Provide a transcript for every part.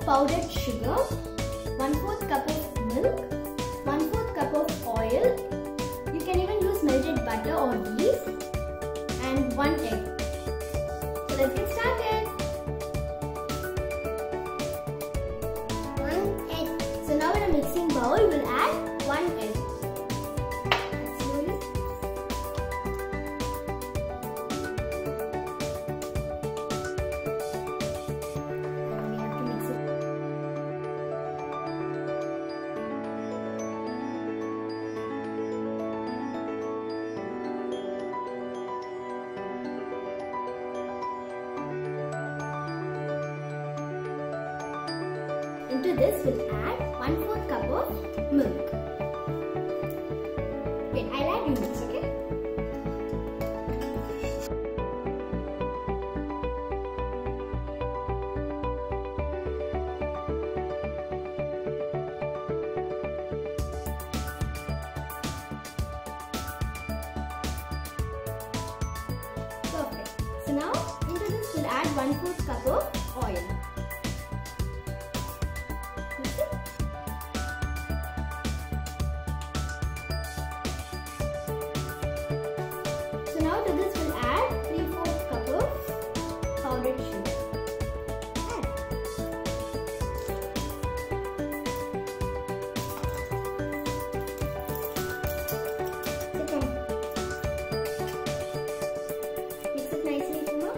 powdered sugar, 1/4 cup of milk, 1/4 cup of oil. You can even use melted butter or ghee, and 1 egg. So let's get started. 1 egg. So now in a mixing bowl, we'll add 1 egg. Slowly. And we have to mix it. Into this, we'll add 1/4 cup of milk. Wait, I'll add you mix, okay? Perfect. So now, into this, we'll add 1/4 cup of oil. Now to this we'll add 3/4 cup of powdered sugar. Add. Mix it nicely, Kuma.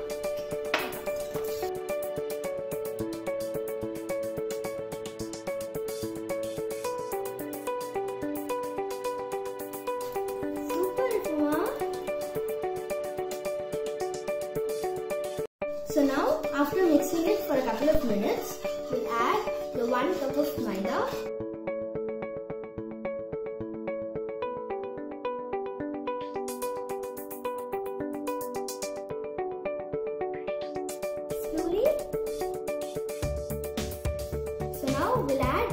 Super, Kuma. So now, after mixing it for a couple of minutes, we'll add the 1 cup of maida. Slowly. So now we'll add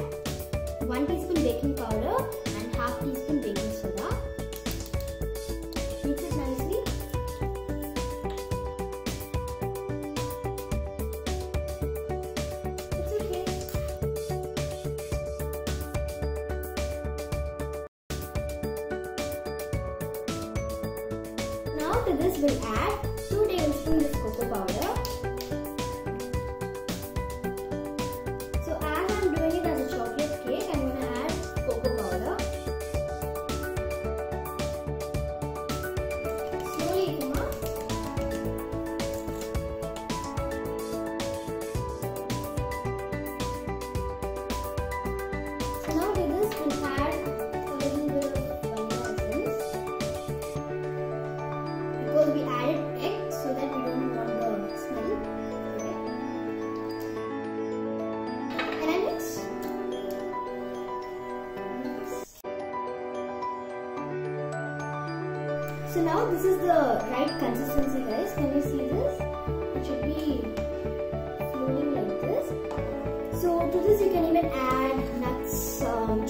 1 teaspoon baking powder and half teaspoon baking soda. Mix it nicely. Now to this we'll add 2 tablespoons of cocoa powder. So as I'm doing it as a chocolate cake, I'm going to add cocoa powder. Slowly, Kuma. So now to this we'll add a little bit of vanilla essence. Because we added egg, so that we don't want the smell. Okay. Can I mix? So now this is the right consistency, guys. Can you see this? It should be flowing like this. So to this you can even add nuts,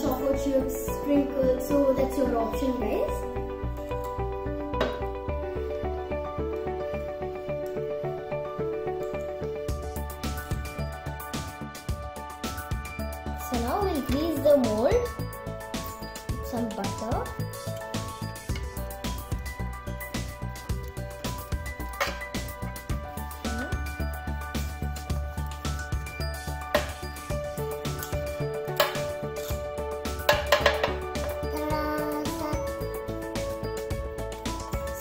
choco chips, sprinkles. So that's your option, guys. So now we'll grease the mold with some butter.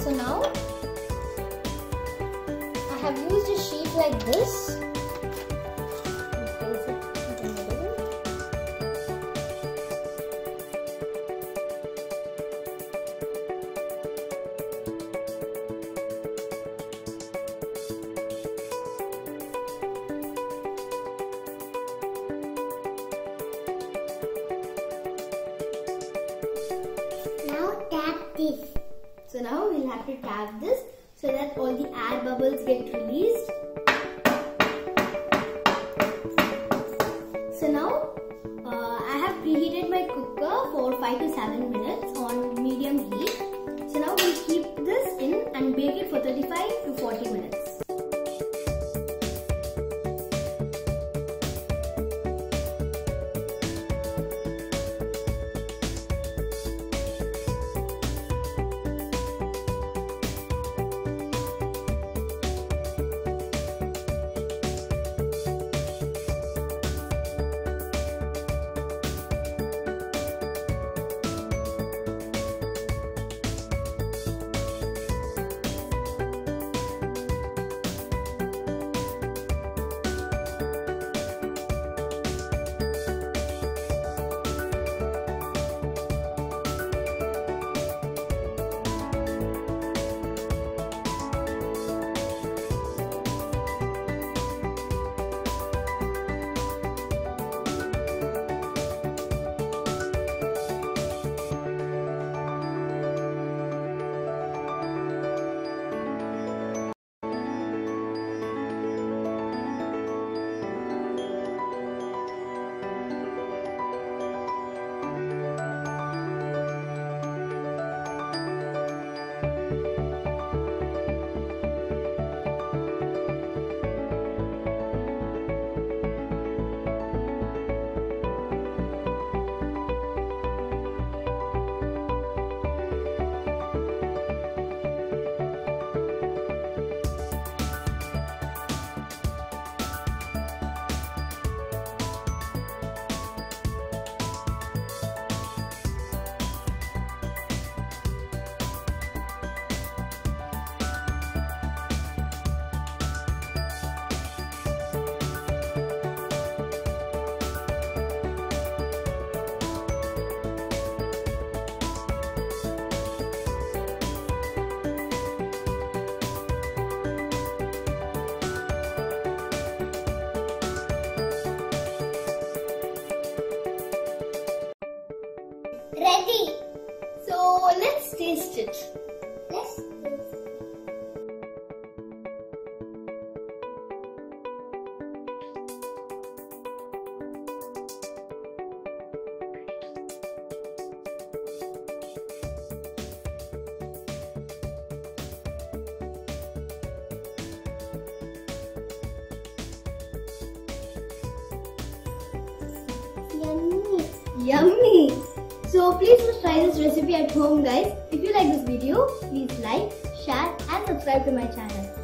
So now I have used a sheet like this. Place it in the middle. Now tap this. So now we'll have to tap this so that all the air bubbles get released. So now I have preheated my cooker for 5 to 7 minutes on medium heat. So now we'll keep this in and bake it for 35 to 40 minutes. Ready. So let's taste it. Let's taste. Yummy! Yummy! So please try this recipe at home, guys. If you like this video, please like, share and subscribe to my channel.